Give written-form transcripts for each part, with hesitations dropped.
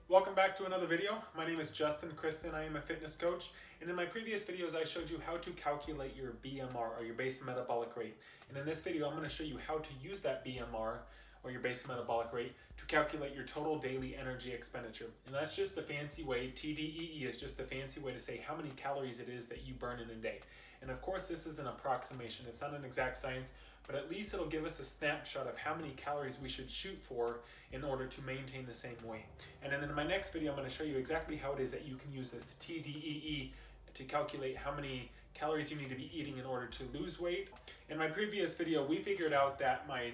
Welcome back to another video. My name is Justin Christen. I am a fitness coach, and in my previous videos I showed you how to calculate your BMR or your basal metabolic rate. And in this video I'm going to show you how to use that BMR or your basal metabolic rate to calculate your total daily energy expenditure. And that's just a fancy way, Tdee is just a fancy way to say how many calories it is that you burn in a day. And of course this is an approximation, it's not an exact science, but at least it'll give us a snapshot of how many calories we should shoot for in order to maintain the same weight. And then in my next video, I'm going to show you exactly how it is that you can use this Tdee to calculate how many calories you need to be eating in order to lose weight. In my previous video, we figured out that my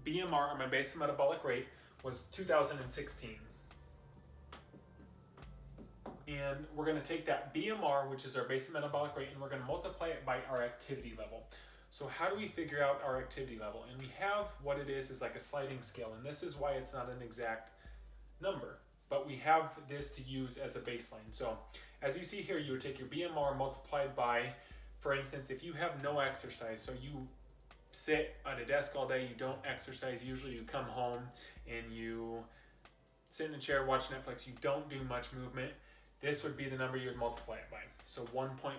BMR, or my basal metabolic rate, was 2016. And we're going to take that BMR, which is our basal metabolic rate, and we're going to multiply it by our activity level. So how do we figure out our activity level? And we have what it is like a sliding scale, and this is why it's not an exact number, but we have this to use as a baseline. So as you see here, you would take your BMR multiplied by, for instance, if you have no exercise, so you sit at a desk all day, you don't exercise, usually you come home and you sit in a chair, watch Netflix, you don't do much movement, this would be the number you would multiply it by, so 1.15.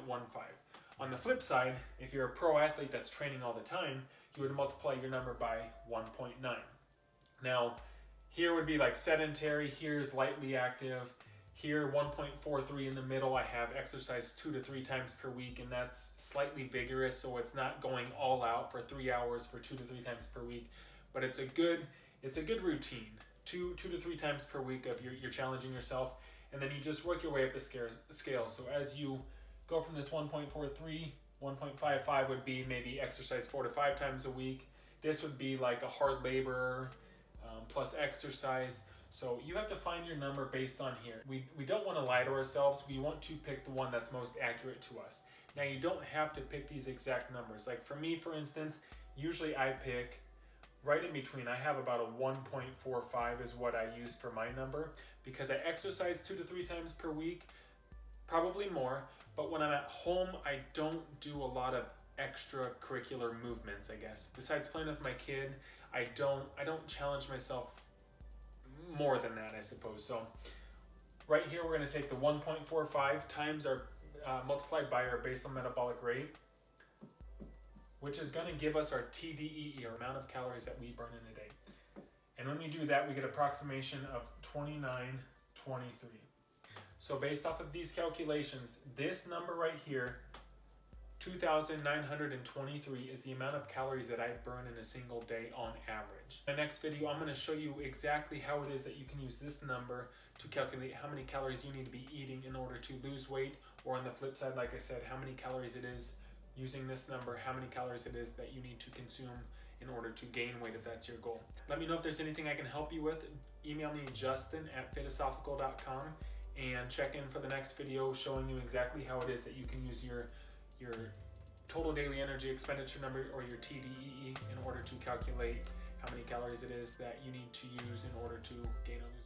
On the flip side, if you're a pro athlete that's training all the time, you would multiply your number by 1.9. Now, here would be like sedentary, here's lightly active, here 1.43 in the middle, I have exercise 2 to 3 times per week, and that's slightly vigorous, so it's not going all out for 3 hours for 2 to 3 times per week, but it's a good routine. 2 to 3 times per week of you're challenging yourself, and then you just work your way up the scale. So as you go from this 1.43, 1.55 would be maybe exercise 4 to 5 times a week. This would be like a hard labor plus exercise. So you have to find your number based on here. We don't want to lie to ourselves. We want to pick the one that's most accurate to us. Now you don't have to pick these exact numbers. Like for me, for instance, usually I pick right in between. I have about a 1.45 is what I use for my number because I exercise 2 to 3 times per week, probably more. But when I'm at home, I don't do a lot of extracurricular movements, I guess. Besides playing with my kid, I don't challenge myself more than that, I suppose. So right here, we're going to take the 1.45 times our multiplied by our basal metabolic rate, which is going to give us our Tdee, or amount of calories that we burn in a day. And when we do that, we get approximation of 2923. So based off of these calculations, this number right here, 2,923, is the amount of calories that I burn in a single day on average. In the next video, I'm going to show you exactly how it is that you can use this number to calculate how many calories you need to be eating in order to lose weight, or on the flip side, like I said, how many calories it is using this number, how many calories it is that you need to consume in order to gain weight if that's your goal. Let me know if there's anything I can help you with. Email me justin@fitasophical.com. and check in for the next video showing you exactly how it is that you can use your total daily energy expenditure number, or your Tdee, in order to calculate how many calories it is that you need to use in order to gain or lose weight.